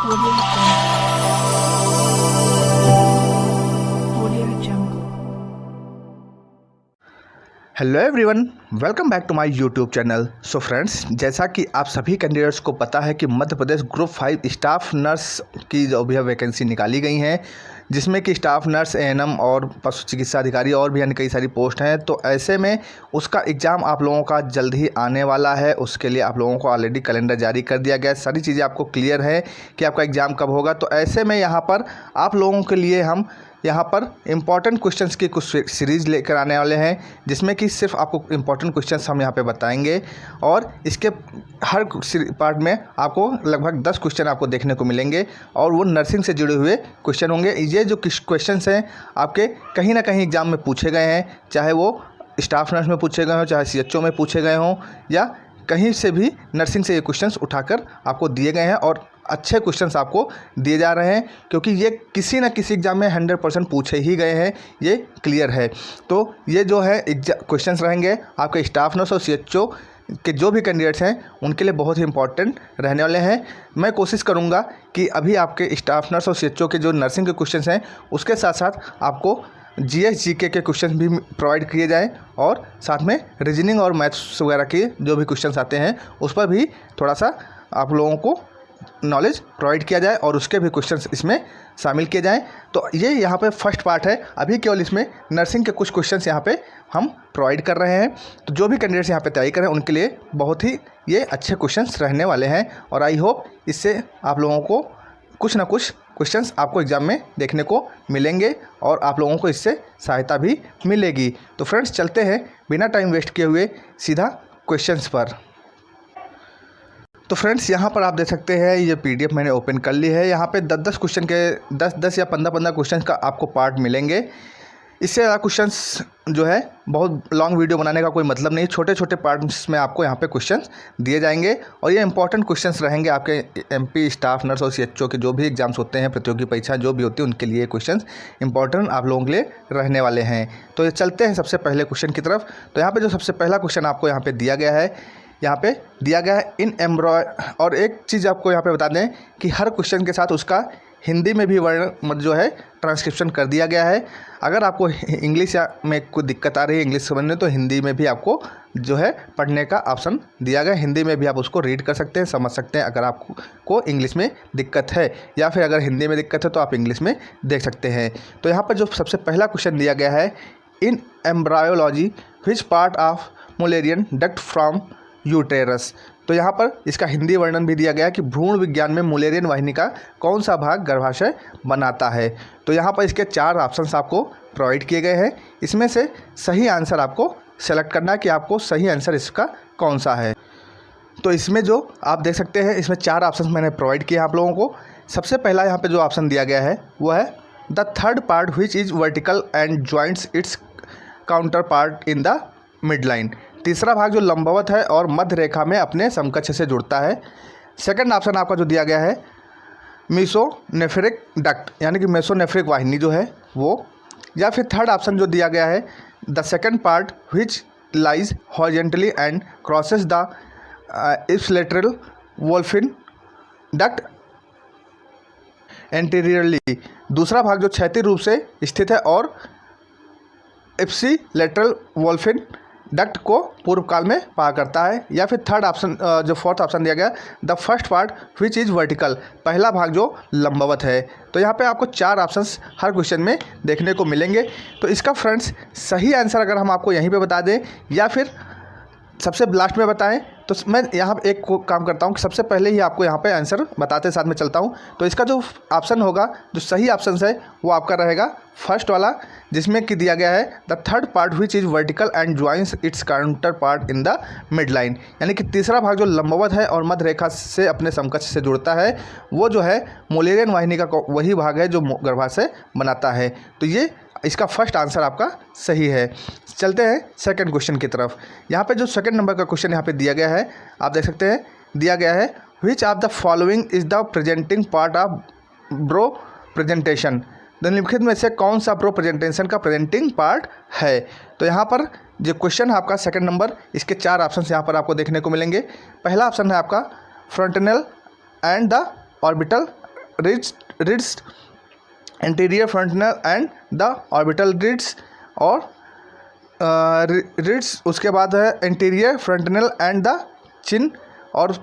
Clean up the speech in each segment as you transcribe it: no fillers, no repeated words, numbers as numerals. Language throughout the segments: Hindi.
Audio Jungle. Hello everyone, welcome back to my YouTube channel. So friends, जैसा कि आप सभी कैंडिडेट्स को पता है कि Madhya Pradesh group 5 staff nurse की जो भी वैकेंसी निकाली गई हैं, जिसमें कि स्टाफ नर्स, एएनएम और पशु चिकित्सा अधिकारी और भी अन्य कई सारी पोस्ट हैं। तो ऐसे में उसका एग्ज़ाम आप लोगों का जल्द ही आने वाला है। उसके लिए आप लोगों को ऑलरेडी कैलेंडर जारी कर दिया गया है। सारी चीज़ें आपको क्लियर है कि आपका एग्ज़ाम कब होगा। तो ऐसे में यहाँ पर आप लोगों के लिए हम यहाँ पर इम्पॉर्टेंट क्वेश्चंस की कुछ सीरीज़ लेकर आने वाले हैं, जिसमें कि सिर्फ आपको इम्पॉर्टेंट क्वेश्चंस हम यहाँ पे बताएंगे और इसके हर पार्ट में आपको लगभग 10 क्वेश्चन आपको देखने को मिलेंगे और वो नर्सिंग से जुड़े हुए क्वेश्चन होंगे। ये जो क्वेश्चंस हैं आपके कहीं ना कहीं एग्ज़ाम में पूछे गए हैं, चाहे वो स्टाफ नर्स में पूछे गए हों, चाहे सीएचओ में पूछे गए हों, या कहीं से भी नर्सिंग से ये क्वेश्चंस उठाकर आपको दिए गए हैं और अच्छे क्वेश्चंस आपको दिए जा रहे हैं, क्योंकि ये किसी न किसी एग्ज़ाम में 100% पूछे ही गए हैं, ये क्लियर है। तो ये जो है क्वेश्चंस रहेंगे आपके स्टाफ नर्स और सीएचओ के जो भी कैंडिडेट्स हैं उनके लिए बहुत ही इंपॉर्टेंट रहने वाले हैं। मैं कोशिश करूंगा कि अभी आपके स्टाफ नर्स और सीएचओ के जो नर्सिंग के क्वेश्चंस हैं उसके साथ साथ आपको जीएस जीके के क्वेश्चन भी प्रोवाइड किए जाएं और साथ में रीजनिंग और मैथ्स वगैरह के जो भी क्वेश्चंस आते हैं उस पर भी थोड़ा सा आप लोगों को नॉलेज प्रोवाइड किया जाए और उसके भी क्वेश्चंस इसमें शामिल किए जाएं। तो ये यहाँ पे फर्स्ट पार्ट है। अभी केवल इसमें नर्सिंग के कुछ क्वेश्चंस यहाँ पे हम प्रोवाइड कर रहे हैं। तो जो भी कैंडिडेट्स यहाँ पे तैयारी कर रहे हैं उनके लिए बहुत ही ये अच्छे क्वेश्चंस रहने वाले हैं और आई होप इससे आप लोगों को कुछ ना कुछ क्वेश्चंस आपको एग्ज़ाम में देखने को मिलेंगे और आप लोगों को इससे सहायता भी मिलेगी। तो फ्रेंड्स, चलते हैं बिना टाइम वेस्ट किए हुए सीधा क्वेश्चंस पर। तो फ्रेंड्स, यहाँ पर आप देख सकते हैं ये पीडीएफ मैंने ओपन कर ली है। यहाँ पे 10-10 क्वेश्चन के 10-10 या 15-15 क्वेश्चन का आपको पार्ट मिलेंगे। इससे ज़्यादा क्वेश्चंस जो है बहुत लॉन्ग वीडियो बनाने का कोई मतलब नहीं। छोटे छोटे पार्ट्स में आपको यहाँ पे क्वेश्चंस दिए जाएंगे और ये इंपॉर्टेंट क्वेश्चंस रहेंगे आपके एमपी स्टाफ नर्स और सीएचओ के जो भी एग्जाम्स होते हैं, प्रतियोगी परीक्षा जो भी होती है, उनके लिए क्वेश्चंस इंपॉर्टेंट आप लोगों के लिए रहने वाले हैं। तो ये चलते हैं सबसे पहले क्वेश्चन की तरफ। तो यहाँ पर जो सबसे पहला क्वेश्चन आपको यहाँ पर दिया गया है, यहाँ पे दिया गया है इन एम्ब्रॉय। और एक चीज़ आपको यहाँ पे बता दें कि हर क्वेश्चन के साथ उसका हिंदी में भी वर्ण जो है ट्रांसक्रिप्शन कर दिया गया है। अगर आपको इंग्लिश या में कोई दिक्कत आ रही है इंग्लिश समझने, तो हिंदी में भी आपको जो है पढ़ने का ऑप्शन दिया गया है। हिंदी में भी आप उसको रीड कर सकते हैं, समझ सकते हैं अगर आपको इंग्लिश में दिक्कत है, या फिर अगर हिंदी में दिक्कत है तो आप इंग्लिश में देख सकते हैं। तो यहाँ पर जो सबसे पहला क्वेश्चन दिया गया है, in embryology which part of Mullerian duct from uterus. तो यहाँ पर इसका हिंदी वर्णन भी दिया गया है कि भ्रूण विज्ञान में मुलेरियन वाहिनी का कौन सा भाग गर्भाशय बनाता है। तो यहाँ पर इसके 4 ऑप्शंस आपको प्रोवाइड किए गए हैं। इसमें से सही आंसर आपको सेलेक्ट करना है कि आपको सही आंसर इसका कौन सा है। तो इसमें जो आप देख सकते हैं, इसमें 4 ऑप्शन मैंने प्रोवाइड किए आप लोगों को। सबसे पहला यहाँ पर जो ऑप्शन दिया गया है वो है the third part which is vertical and joints it's counter part in the mid line. तीसरा भाग जो लंबवत है और मध्य रेखा में अपने समकक्ष से जुड़ता है। सेकंड ऑप्शन आपका जो दिया गया है मेसोनेफ्रिक डक्ट, यानी कि मेसोनेफ्रिक वाहिनी जो है वो। या फिर थर्ड ऑप्शन जो दिया गया है the second part which lies horizontally and crosses the ipsilateral Wolffian duct anteriorly. दूसरा भाग जो क्षैतिज रूप से स्थित है और इप्सिलेटरल वोल्फिन डक्ट को पूर्व काल में पार करता है। या फिर थर्ड ऑप्शन जो फोर्थ ऑप्शन दिया गया the first part which is vertical, पहला भाग जो लंबवत है। तो यहाँ पे आपको 4 ऑप्शंस हर क्वेश्चन में देखने को मिलेंगे। तो इसका फ्रेंड्स सही आंसर अगर हम आपको यहीं पे बता दें या फिर सबसे लास्ट में बताएं, तो मैं यहाँ एक काम करता हूँ कि सबसे पहले ही आपको यहाँ पे आंसर बताते साथ में चलता हूँ। तो इसका जो ऑप्शन होगा, जो सही ऑप्शन है वो आपका रहेगा फर्स्ट वाला, जिसमें कि दिया गया है the third part which is vertical and joins it's counter part in the mid line. यानी कि तीसरा भाग जो लंबवत है और मध्य रेखा से अपने समकक्ष से जुड़ता है, वो जो है मुलेरियन वाहिनी का वही भाग है जो गर्भाशय बनाता है। तो ये इसका फर्स्ट आंसर आपका सही है। चलते हैं सेकंड क्वेश्चन की तरफ। यहाँ पे जो सेकंड नंबर का क्वेश्चन यहाँ पे दिया गया है, आप देख सकते हैं, दिया गया है which of the following is the presenting part of brow presentation. निम्नलिखित में से कौन सा ब्रो प्रेजेंटेशन का प्रेजेंटिंग पार्ट है। तो यहाँ पर जो क्वेश्चन है आपका सेकंड नंबर, इसके 4 ऑप्शन यहाँ पर आपको देखने को मिलेंगे। पहला ऑप्शन है आपका frontal and the orbital ridges, interior frontal and the orbital ridges, और रिड्स उसके बाद है interior frontal and the chin, और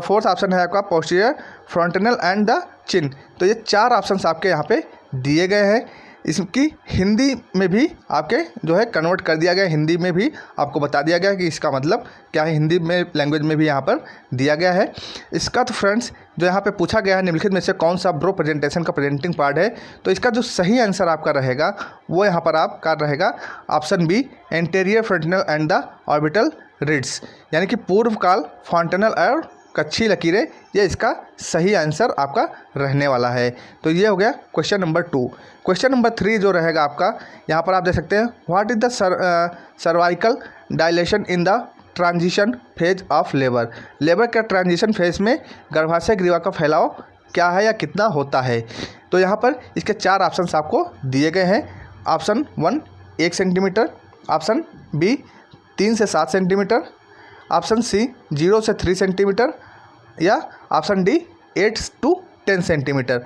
फोर्थ ऑप्शन है आपका posterior frontal and the chin. तो ये 4 ऑप्शंस आपके यहाँ पे दिए गए हैं। इसकी हिंदी में भी आपके जो है कन्वर्ट कर दिया गया, हिंदी में भी आपको बता दिया गया कि इसका मतलब क्या है, हिंदी में लैंग्वेज में भी यहाँ पर दिया गया है। इसका तो फ्रेंड्स जो यहाँ पे पूछा गया है निम्नलिखित में से कौन सा ब्रो प्रेजेंटेशन का प्रेजेंटिंग पार्ट है, तो इसका जो सही आंसर आपका रहेगा वो यहाँ पर आपका रहेगा option B, anterior frontal and the orbital ridges, यानी कि पूर्व काल फ्रंटनल और कच्छी लकीरें, ये इसका सही आंसर आपका रहने वाला है। तो ये हो गया क्वेश्चन नंबर 2। क्वेश्चन नंबर 3 जो रहेगा आपका, यहाँ पर आप देख सकते हैं, what is the cervical dilation in the transition phase of labour. Labour के ट्रांजिशन फेज में गर्भाशय ग्रीवा का फैलाव क्या है या कितना होता है। तो यहाँ पर इसके 4 ऑप्शंस आपको दिए गए हैं। ऑप्शन 1 1 सेंटीमीटर, ऑप्शन बी 3 से 7 सेंटीमीटर, ऑप्शन सी 0 से 3 सेंटीमीटर, या ऑप्शन डी 8 to 10 सेंटीमीटर।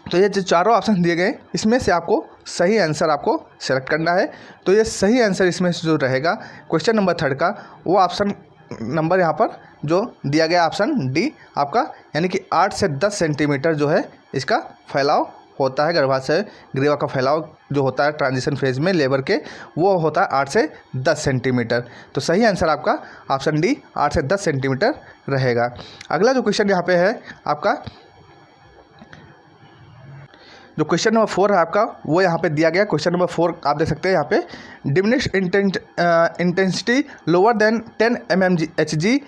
तो ये जो चारों ऑप्शन दिए गए इसमें से आपको सही आंसर आपको सेलेक्ट करना है। तो ये सही आंसर इसमें से जो रहेगा क्वेश्चन नंबर 3 का, वो ऑप्शन नंबर यहाँ पर जो दिया गया ऑप्शन डी आपका, यानी कि 8 से 10 सेंटीमीटर जो है इसका फैलाव होता है। गर्भाशय ग्रीवा का फैलाव जो होता है ट्रांजिशन फेज में लेबर के, वो होता है 8 से 10 सेंटीमीटर। तो सही आंसर आपका ऑप्शन डी 8 से 10 सेंटीमीटर रहेगा। अगला जो क्वेश्चन यहाँ पे है आपका, जो क्वेश्चन नंबर 4 है आपका, वो यहाँ पे दिया गया। क्वेश्चन नंबर 4 आप देख सकते हैं यहाँ पे, diminish intensity lower than 10 mmHg,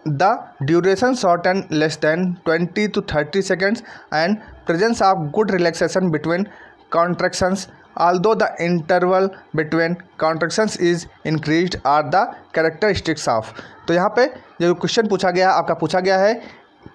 the duration short and less than 20 to 30 seconds, and presence of good relaxation between contractions, although the interval between contractions is increased are the characteristics of। तो यहाँ पे जो क्वेश्चन पूछा गया आपका पूछा गया है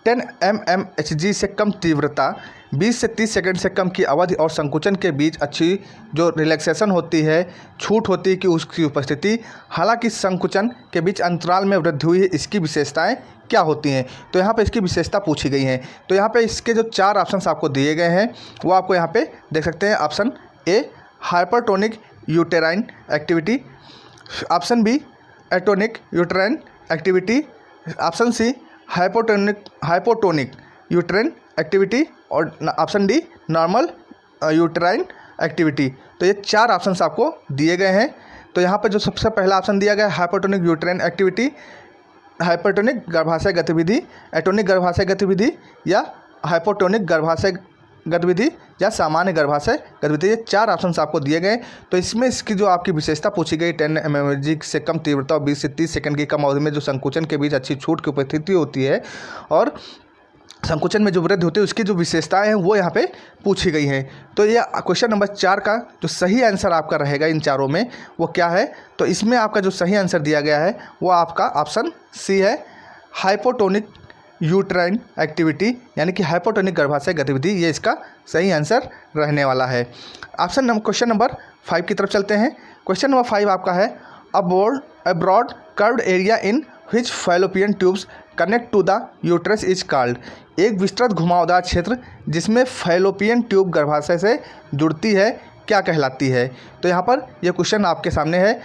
10 mmHg से कम तीव्रता, 20 से 30 सेकंड से कम की अवधि और संकुचन के बीच अच्छी जो रिलैक्सेशन होती है, छूट होती है कि उसकी उपस्थिति, हालांकि संकुचन के बीच अंतराल में वृद्धि हुई है, इसकी विशेषताएं क्या होती हैं। तो यहाँ पे इसकी विशेषता पूछी गई हैं। तो यहाँ पे इसके जो 4 ऑप्शंस आपको दिए गए हैं वो आपको यहाँ पे देख सकते हैं। Option A hypertonic uterine activity, option B atonic uterine activity, option C hypotonic uterine activity, और option D normal uterine activity. तो ये 4 ऑप्शंस आपको दिए गए हैं। तो यहाँ पर जो सबसे पहला ऑप्शन दिया गया है हाइपोटोनिक यूटेराइन एक्टिविटी, हाइपोटोनिक गर्भाशय गतिविधि, एटोनिक गर्भाशय गतिविधि, या हाइपोटोनिक गर्भाशय गतिविधि, या सामान्य गर्भाशय गतिविधि, ये 4 ऑप्शंस आपको दिए गए। तो इसमें इसकी जो आपकी विशेषता पूछी गई 10 mmHg से कम तीव्रता और 20 से 30 सेकंड की कम अवधि में जो संकुचन के बीच अच्छी छूट की उपस्थिति होती है और संकुचन में जो वृद्धि होती है उसकी जो विशेषताएं हैं वो यहाँ पे पूछी गई हैं। तो ये क्वेश्चन नंबर 4 का जो सही आंसर आपका रहेगा इन चारों में वो क्या है, तो इसमें आपका जो सही आंसर दिया गया है वो आपका ऑप्शन सी है, हाइपोटोनिक यूटेराइन एक्टिविटी, यानी कि हाइपोटोनिक गर्भाशय गतिविधि, ये इसका सही आंसर रहने वाला है। क्वेश्चन नंबर 5 की तरफ चलते हैं। क्वेश्चन नंबर 5 आपका है, a broad curved area in which fallopian tubes connect to the uterus is called. एक विस्तृत घुमावदार क्षेत्र जिसमें फैलोपियन ट्यूब गर्भाशय से जुड़ती है क्या कहलाती है। तो यहाँ पर यह क्वेश्चन आपके सामने है।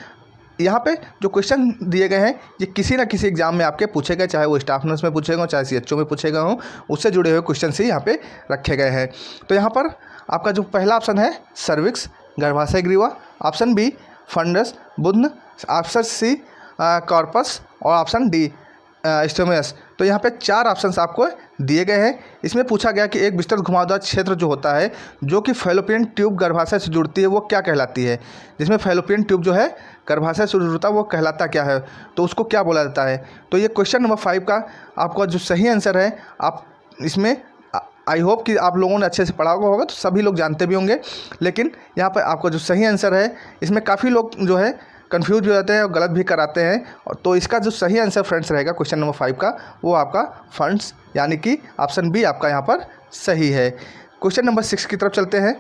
यहाँ पे जो क्वेश्चन दिए गए हैं ये किसी ना किसी एग्जाम में आपके पूछे गए, चाहे वो स्टाफ नर्स में पूछे गए, चाहे CHO में पूछे गए हों, उससे जुड़े हुए क्वेश्चन ही यहाँ पे रखे गए हैं। तो यहाँ पर आपका जो पहला ऑप्शन है सर्विक्स गर्भाशय ग्रीवा, ऑप्शन बी फंडस बुध्न, ऑप्शन सी कॉर्पस, और ऑप्शन डी स्टोमस। तो यहाँ पे 4 ऑप्शंस आपको दिए गए हैं। इसमें पूछा गया कि एक विस्तृत घुमावदार क्षेत्र जो होता है जो कि फैलोपियन ट्यूब गर्भाशय से जुड़ती है वो क्या कहलाती है। जिसमें फैलोपियन ट्यूब जो है गर्भाशय से जुड़ता है वो कहलाता क्या है, तो उसको क्या बोला जाता है। तो ये क्वेश्चन नंबर 5 का आपका जो सही आंसर है, आप इसमें आई होप कि आप लोगों ने अच्छे से पढ़ा होगा तो सभी लोग जानते भी होंगे, लेकिन यहाँ पर आपका जो सही आंसर है इसमें काफ़ी लोग जो है कंफ्यूज हो जाते हैं और गलत भी कराते हैं। तो इसका जो सही आंसर फ्रेंड्स रहेगा क्वेश्चन नंबर 5 का वो आपका फंड्स, यानी कि ऑप्शन बी आपका यहाँ पर सही है। क्वेश्चन नंबर 6 की तरफ चलते हैं।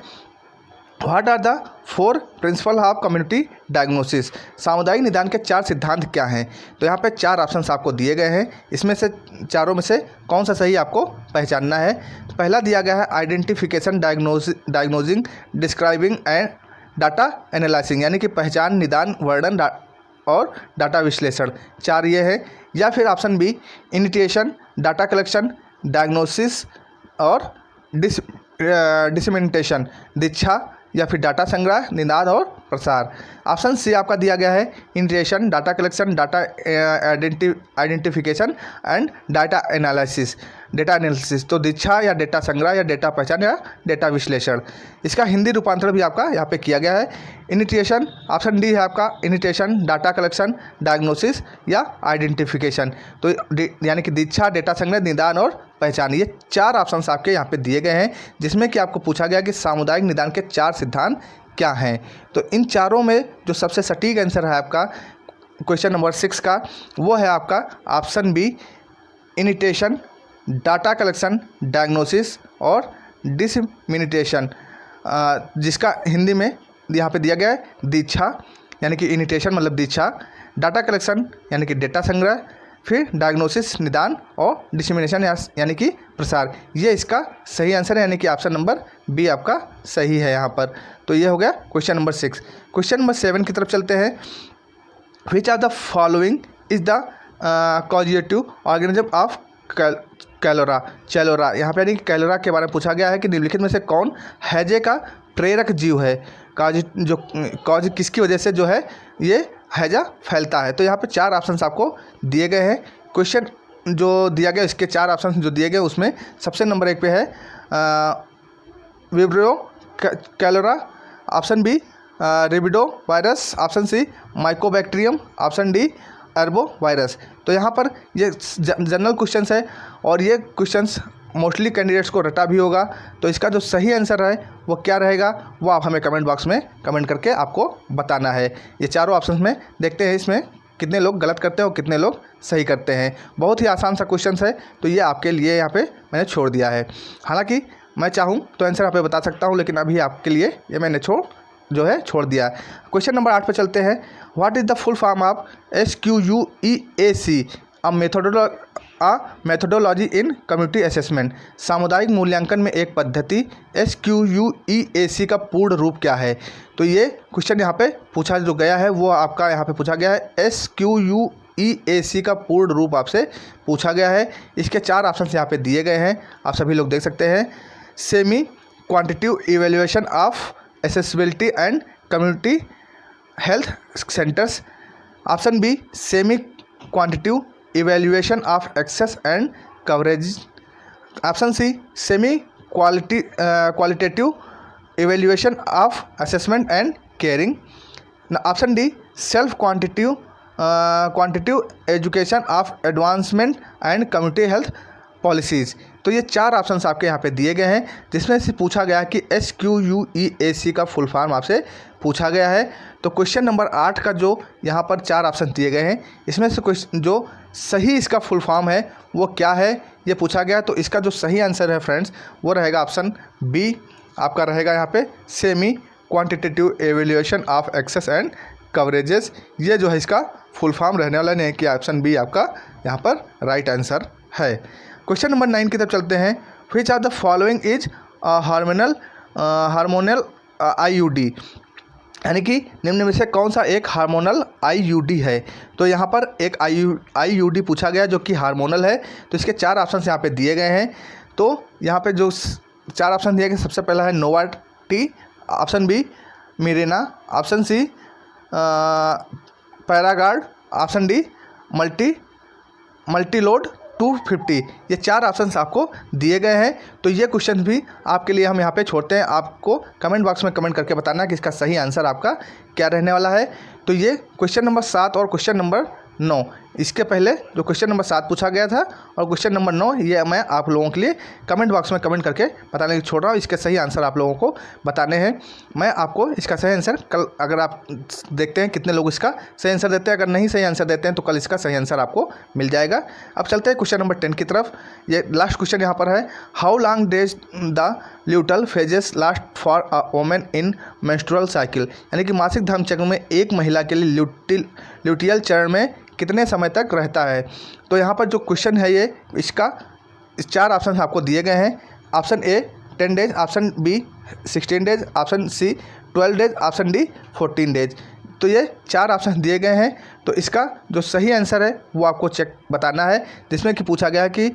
What are the 4 principle of community diagnosis, सामुदायिक निदान के 4 सिद्धांत क्या हैं। तो यहाँ पे 4 ऑप्शंस आपको दिए गए हैं, इसमें से चारों में से कौन सा सही आपको पहचानना है। तो पहला दिया गया है identification, diagnosing, describing and data analysing, यानी कि पहचान, निदान, वर्णन और डाटा विश्लेषण, 4 ये है। या फिर option B initiation, data collection, diagnosis और डिसमिनेशन, दीक्षा या फिर डाटा संग्रह, निदान और प्रसार। ऑप्शन सी आपका दिया गया है initiation, data collection, data identification and data analysis. तो दीक्षा या डेटा संग्रह या डेटा पहचान या डेटा विश्लेषण। इसका हिंदी रूपांतरण भी आपका यहाँ पे किया गया है। इनिटिएशन, ऑप्शन डी है आपका इनिटिएशन, डाटा कलेक्शन, डायग्नोसिस या आइडेंटिफिकेशन। तो यानी कि दीक्षा, डेटा संग्रह, निदान और पहचान, ये 4 ऑप्शंस आपके यहाँ पे दिए गए हैं, जिसमें कि आपको पूछा गया कि सामुदायिक निदान के 4 सिद्धांत क्या हैं। तो इन चारों में जो सबसे सटीक आंसर है आपका क्वेश्चन नंबर 6 का, वो है आपका option B initiation, data collection, diagnosis और डिसमिनेशन, जिसका हिंदी में यहाँ पे दिया गया है दीक्षा, यानी कि इनिटिएशन मतलब दीक्षा, डाटा कलेक्शन यानी कि डेटा संग्रह, फिर डायग्नोसिस निदान और डिसमिनेशन यानी कि प्रसार। ये इसका सही आंसर है, यानी कि ऑप्शन नंबर बी आपका सही है यहाँ पर। तो ये हो गया क्वेश्चन नंबर 6। क्वेश्चन नंबर 7 की तरफ चलते हैं। Which are the following is the causative organism of cholera, यहाँ पे यानी कि कैलोरा के बारे में पूछा गया है कि निम्नलिखित में से कौन हैजे का प्रेरक जीव है। कॉज किसकी वजह से जो है ये हैजा फैलता है। तो यहाँ पे 4 ऑप्शंस आपको दिए गए हैं। क्वेश्चन जो दिया गया, इसके 4 ऑप्शंस जो दिए गए उसमें सबसे नंबर 1 पे है vibrio cholerae, option B rhabdo virus, option C mycobacterium, option D arbo virus. तो यहाँ पर ये जनरल क्वेश्चंस है और ये क्वेश्चंस मोस्टली कैंडिडेट्स को रटा भी होगा। तो इसका जो सही आंसर है वो क्या रहेगा, वो आप हमें कमेंट बॉक्स में कमेंट करके आपको बताना है। ये चारों ऑप्शंस में देखते हैं इसमें कितने लोग गलत करते हैं और कितने लोग सही करते हैं। बहुत ही आसान सा क्वेश्चंस है, तो ये आपके लिए यहाँ पे मैंने छोड़ दिया है। हालांकि मैं चाहूँ तो आंसर यहाँ पे बता सकता हूँ, लेकिन अभी आपके लिए ये मैंने छोड़ दिया है। क्वेश्चन नंबर 8 पे चलते हैं। What is the full form of SQUEAC, a methodology in community assessment, सामुदायिक मूल्यांकन में एक पद्धति। SQUEAC का पूर्ण रूप क्या है। तो ये क्वेश्चन यहाँ पे पूछा जो गया है वो आपका यहाँ पे पूछा गया है SQUEAC का पूर्ण रूप आपसे पूछा गया है। इसके 4 ऑप्शन यहाँ पे दिए गए हैं, आप सभी लोग देख सकते हैं। Semi quantitative evaluation of accessibility and community health centres, option B semi quantitative evaluation of access and coverage, option C semi qualitative evaluation of assessment and caring, option D self quantitative education of advancement and community health policies. तो ये 4 ऑप्शंस आपके यहाँ पे दिए गए हैं, जिसमें से पूछा गया कि SQUEAC का फुल फॉर्म आपसे पूछा गया है। तो क्वेश्चन नंबर 8 का जो यहाँ पर 4 ऑप्शन दिए गए हैं, इसमें से क्वेश्चन जो सही इसका फुल फॉर्म है वो क्या है ये पूछा गया। तो इसका जो सही आंसर है फ्रेंड्स वो रहेगा ऑप्शन बी आपका रहेगा यहाँ पे semi quantitative evaluation of access and coverages. ये जो है इसका फुल फॉर्म रहने वाला नहीं कि ऑप्शन बी आपका यहाँ पर राइट आंसर है। क्वेश्चन नंबर 9 की तरफ चलते हैं। Which are the following is hormonal IUD, यानी कि निम्न में से कौन सा एक हार्मोनल IUD है। तो यहाँ पर एक IUD पूछा गया जो कि हार्मोनल है। तो इसके 4 ऑप्शन यहाँ पे दिए गए हैं। तो यहाँ पे जो 4 ऑप्शन दिए गए, सबसे पहला है Nova T, option B Mirena, option C ParaGard, option D Multiload 250। ये 4 ऑप्शंस आपको दिए गए हैं। तो ये क्वेश्चन भी आपके लिए हम यहाँ पे छोड़ते हैं, आपको कमेंट बॉक्स में कमेंट करके बताना कि इसका सही आंसर आपका क्या रहने वाला है। तो ये क्वेश्चन नंबर 7 और क्वेश्चन नंबर 9 इसके पहले जो क्वेश्चन नंबर 7 पूछा गया था और क्वेश्चन नंबर 9, ये मैं आप लोगों के लिए कमेंट बॉक्स में कमेंट करके बताने की छोड़ रहा हूँ। इसके सही आंसर आप लोगों को बताने हैं। मैं आपको इसका सही आंसर कल, अगर आप देखते हैं कितने लोग इसका सही आंसर देते हैं, अगर नहीं सही आंसर देते हैं तो कल इसका सही आंसर आपको मिल जाएगा। अब चलते हैं क्वेश्चन नंबर 10 की तरफ। ये लास्ट क्वेश्चन यहाँ पर है, how long days the luteal phases last for a women in menstrual cycle, यानी कि मासिक धर्म चक्र में एक महिला के लिए ल्यूटियल चरण में कितने समय तक रहता है। तो यहाँ पर जो क्वेश्चन है ये, इसका 4 ऑप्शन आपको दिए गए हैं। Option A 10 days, option B 16 days, option C 12 days, option D 14 days. तो ये 4 ऑप्शन दिए गए हैं। तो इसका जो सही आंसर है वो आपको चेक बताना है, जिसमें कि पूछा गया है कि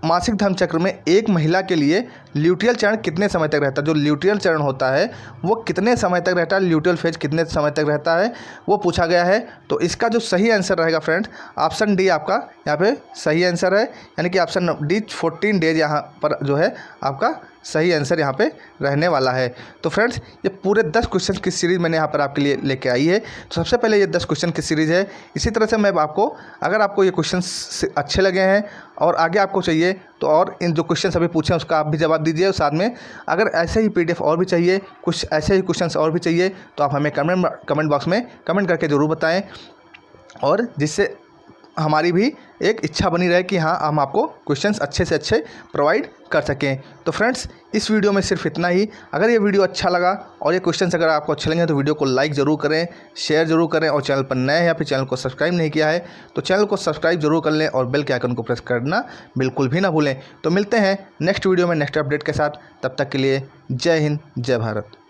मासिक धर्म चक्र में एक महिला के लिए ल्यूटियल चरण कितने समय तक रहता है। जो ल्यूटियल चरण होता है वो कितने समय तक रहता है, ल्यूटियल फेज कितने समय तक रहता है, वो पूछा गया है। तो इसका जो सही आंसर रहेगा फ्रेंड्स, ऑप्शन डी आपका यहाँ पे सही आंसर है, यानी कि ऑप्शन डी 14 डेज यहाँ पर जो है आपका सही आंसर यहाँ पे रहने वाला है। तो फ्रेंड्स, ये पूरे 10 क्वेश्चन की सीरीज़ मैंने यहाँ पर आपके लिए लेके आई है। तो सबसे पहले ये 10 क्वेश्चन की सीरीज़ है। इसी तरह से मैं आपको, अगर आपको ये क्वेश्चन अच्छे लगे हैं और आगे आपको चाहिए तो और इन जो क्वेश्चन अभी पूछे हैं उसका आप भी जवाब दीजिए। और साथ में अगर ऐसे ही PDF और भी चाहिए, कुछ ऐसे ही क्वेश्चन और भी चाहिए, तो आप हमें कमेंट बॉक्स में कमेंट करके ज़रूर बताएँ, और जिससे हमारी भी एक इच्छा बनी रहे कि हाँ, हम आपको क्वेश्चंस अच्छे से अच्छे प्रोवाइड कर सकें। तो फ्रेंड्स, इस वीडियो में सिर्फ इतना ही। अगर ये वीडियो अच्छा लगा और ये क्वेश्चंस अगर आपको अच्छे लगे तो वीडियो को लाइक ज़रूर करें, शेयर ज़रूर करें, और चैनल पर नए हैं या फिर चैनल को सब्सक्राइब नहीं किया है तो चैनल को सब्सक्राइब ज़रूर कर लें और बेल के आइकन को प्रेस करना बिल्कुल भी ना भूलें। तो मिलते हैं नेक्स्ट वीडियो में नेक्स्ट अपडेट के साथ। तब तक के लिए जय हिंद, जय भारत।